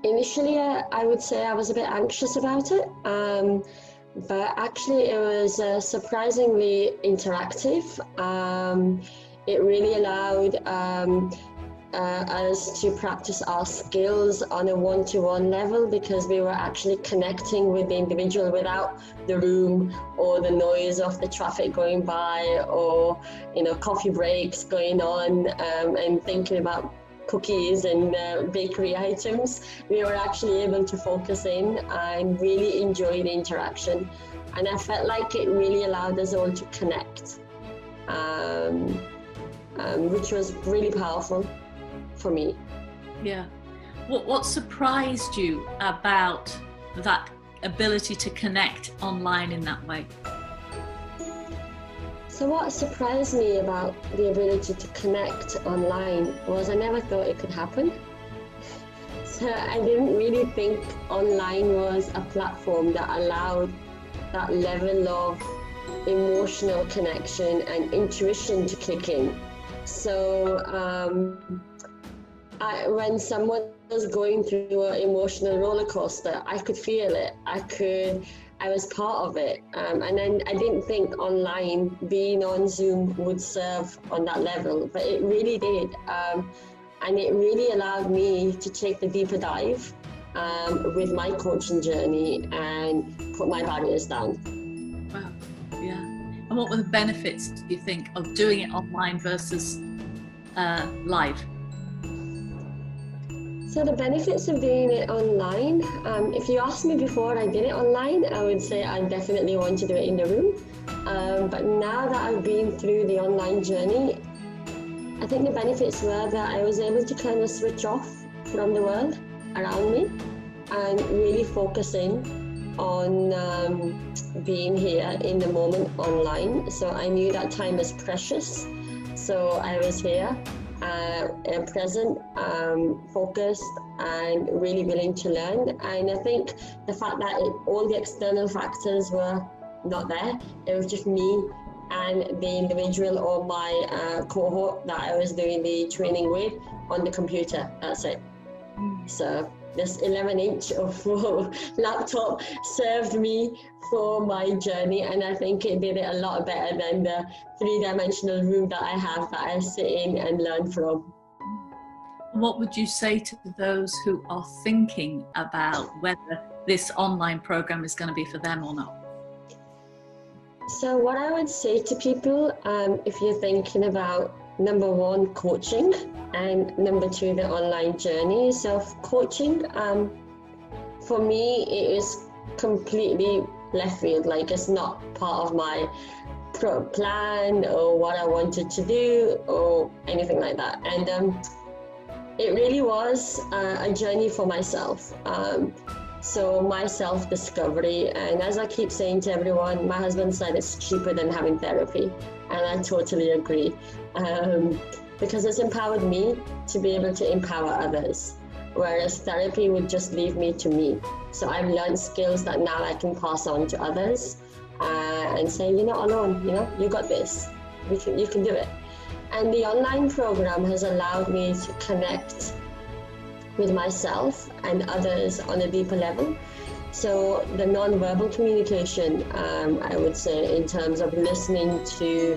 Initially, I would say I was a bit anxious about it, but actually it was surprisingly interactive. It really allowed us to practice our skills on a one-to-one level, because we were actually connecting with the individual without the room or the noise of the traffic going by, or coffee breaks going on, and thinking about cookies and bakery items. We were actually able to focus in and really enjoy the interaction, and I felt like it really allowed us all to connect, which was really powerful for me. Yeah. What surprised you about that ability to connect online in that way? So what surprised me about the ability to connect online was I never thought it could happen. So I didn't really think online was a platform that allowed that level of emotional connection and intuition to kick in. So when someone was going through an emotional roller coaster, I could feel it. I was part of it, and then I didn't think online, being on Zoom, would serve on that level, but it really did, and it really allowed me to take the deeper dive with my coaching journey and put my barriers down. Wow, yeah. And what were the benefits, do you think, of doing it online versus live? So the benefits of doing it online, if you asked me before I did it online, I would say I definitely want to do it in the room. But now that I've been through the online journey, I think the benefits were that I was able to kind of switch off from the world around me and really focus in on being here in the moment online. So I knew that time was precious. So I was here. Present, focused, and really willing to learn. And I think the fact that all the external factors were not there, it was just me and the individual or my cohort that I was doing the training with on the computer. That's it. So this 11-inch of laptop served me for my journey, and I think it did it a lot better than the three-dimensional room that I have that I sit in and learn from. What would you say to those who are thinking about whether this online program is going to be for them or not? So what I would say to people, if you're thinking about number one, coaching, and number two, the online journey. So coaching, for me, it is completely left field. Like, it's not part of my plan or what I wanted to do or anything like that. And it really was a journey for myself. So my self-discovery, and as I keep saying to everyone, my husband said it's cheaper than having therapy, and I totally agree, because it's empowered me to be able to empower others, whereas therapy would just leave me to me. So I've learned skills that now I can pass on to others and say, you're not alone, you got this, you can do it. And the online program has allowed me to connect with myself and others on a deeper level. So the non-verbal communication, I would say, in terms of listening to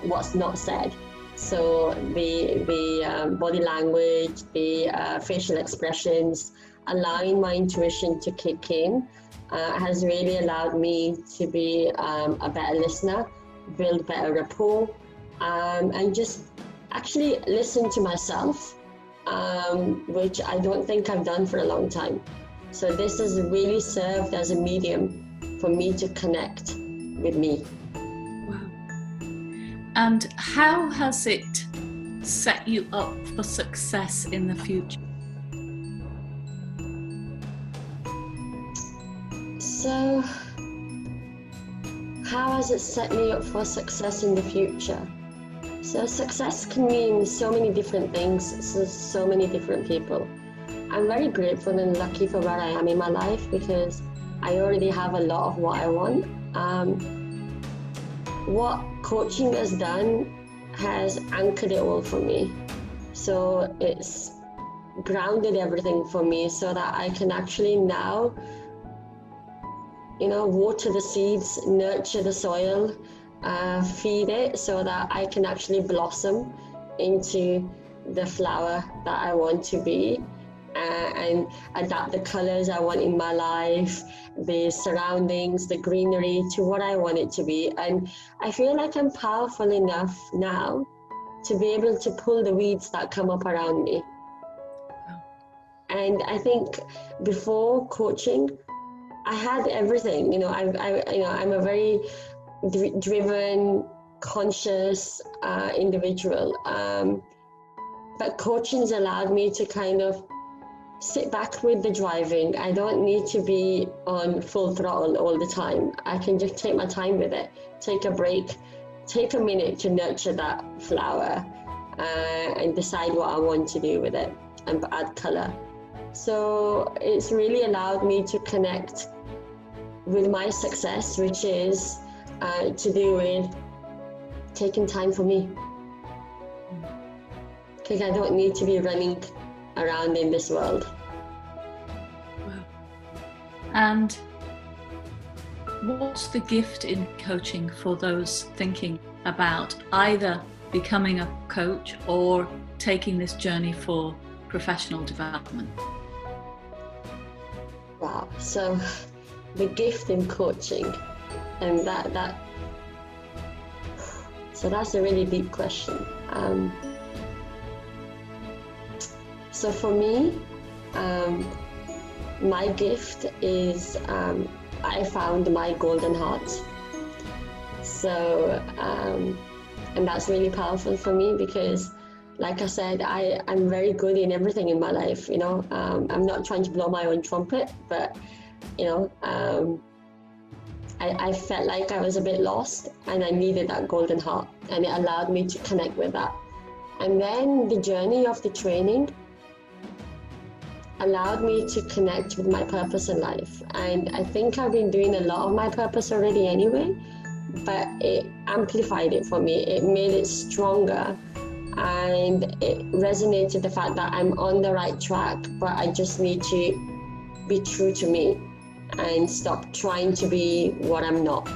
what's not said. So the body language, the facial expressions, allowing my intuition to kick in, has really allowed me to be a better listener, build better rapport, and just actually listen to myself, which I don't think I've done for a long time. So this has really served as a medium for me to connect with me. Wow. And how has it set you up for success in the future? So, how has it set me up for success in the future? So success can mean so many different things to so many different people. I'm very grateful and lucky for where I am in my life, because I already have a lot of what I want. What coaching has done has anchored it all for me. So it's grounded everything for me so that I can actually now, water the seeds, nurture the soil, feed it so that I can actually blossom into the flower that I want to be, and adapt the colors I want in my life, the surroundings, the greenery to what I want it to be. And I feel like I'm powerful enough now to be able to pull the weeds that come up around me. And I think before coaching, I had everything. I'm a very driven, conscious individual. But coaching's allowed me to kind of sit back with the driving. I don't need to be on full throttle all the time. I can just take my time with it, take a break, take a minute to nurture that flower, and decide what I want to do with it and add color. So it's really allowed me to connect with my success, which is to do with taking time for me. Because I don't need to be running around in this world. Wow. And what's the gift in coaching for those thinking about either becoming a coach or taking this journey for professional development? Wow. So the gift in coaching, and so that's a really deep question. So for me, my gift is I found my golden heart. So, and that's really powerful for me because, like I said, I'm very good in everything in my life. I'm not trying to blow my own trumpet, but I felt like I was a bit lost and I needed that golden heart, and it allowed me to connect with that. And then the journey of the training allowed me to connect with my purpose in life. And I think I've been doing a lot of my purpose already anyway, but it amplified it for me. It made it stronger, and it resonated the fact that I'm on the right track, but I just need to be true to me and stop trying to be what I'm not.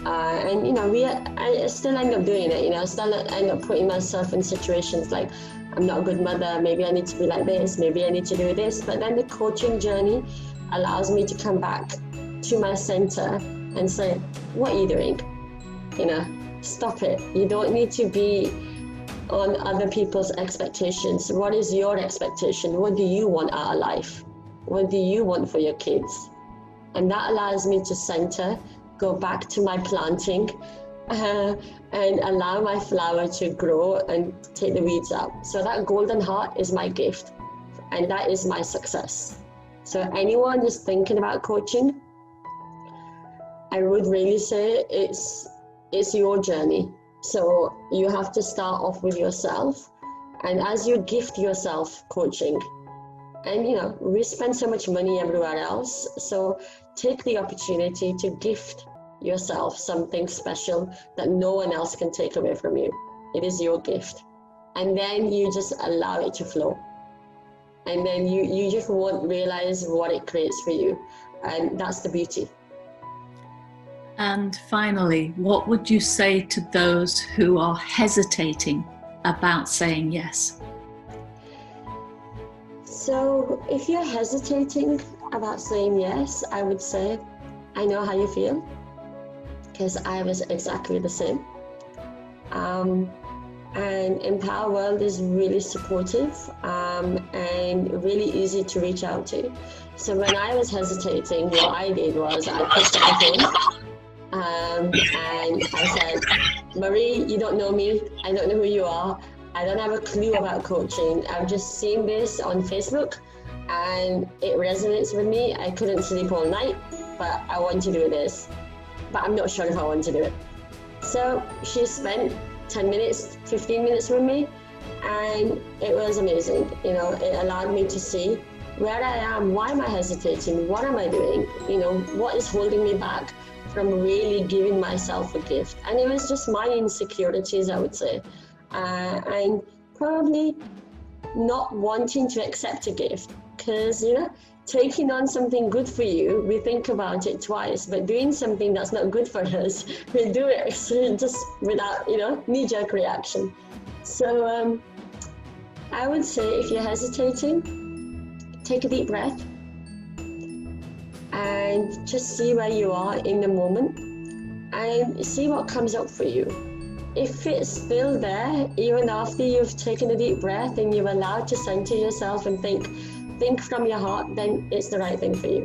I still end up doing it. I still end up putting myself in situations like, I'm not a good mother, maybe I need to be like this, maybe I need to do this. But then the coaching journey allows me to come back to my center and say, what are you doing? Stop it. You don't need to be on other people's expectations. What is your expectation? What do you want out of life? What do you want for your kids? And that allows me to center, go back to my planting, and allow my flower to grow and take the weeds out. So that golden heart is my gift, and that is my success. So anyone just thinking about coaching, I would really say it's your journey. So you have to start off with yourself, and as you gift yourself coaching, and we spend so much money everywhere else, so take the opportunity to gift yourself something special that no one else can take away from you. It is your gift, and then you just allow it to flow, and then you just won't realize what it creates for you, and that's the beauty. And finally, what would you say to those who are hesitating about saying yes? So if you're hesitating about saying yes, I would say, I know how you feel, because I was exactly the same. And Empower World is really supportive, and really easy to reach out to. So when I was hesitating, what I did was I picked up the phone, and I said, Marie, you don't know me, I don't know who you are, I don't have a clue about coaching. I've just seen this on Facebook and it resonates with me. I couldn't sleep all night, but I want to do this, but I'm not sure if I want to do it. So she spent 10 minutes, 15 minutes with me, and it was amazing. It allowed me to see where I am, why am I hesitating, what am I doing, what is holding me back from really giving myself a gift. And it was just my insecurities, I would say. And probably not wanting to accept a gift. Because, you know, taking on something good for you, we think about it twice, but doing something that's not good for us, we do it just without, you know, knee-jerk reaction. So I would say if you're hesitating, take a deep breath and just see where you are in the moment and see what comes up for you. If it's still there, even after you've taken a deep breath and you're allowed to center yourself and think from your heart, then it's the right thing for you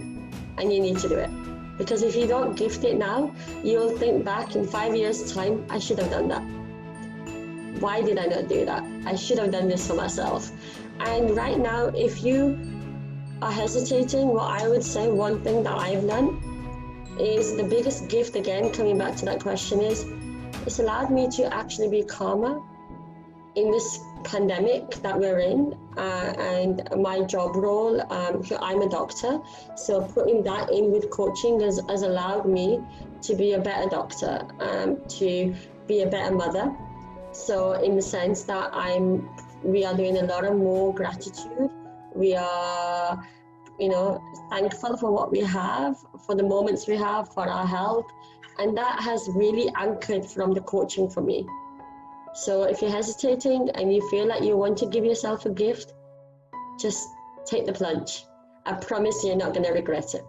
and you need to do it. Because if you don't gift it now, you'll think back in 5 years' time, I should have done that. Why did I not do that? I should have done this for myself. And right now, if you are hesitating, what I would say, one thing that I've learned is the biggest gift, again, coming back to that question, is it's allowed me to actually be calmer in this pandemic that we're in, and my job role. I'm a doctor, so putting that in with coaching has allowed me to be a better doctor, to be a better mother. So in the sense that we are doing a lot of more gratitude. We are, you know, thankful for what we have, for the moments we have, for our health. And that has really anchored from the coaching for me. So if you're hesitating and you feel like you want to give yourself a gift, just take the plunge. I promise you're not going to regret it.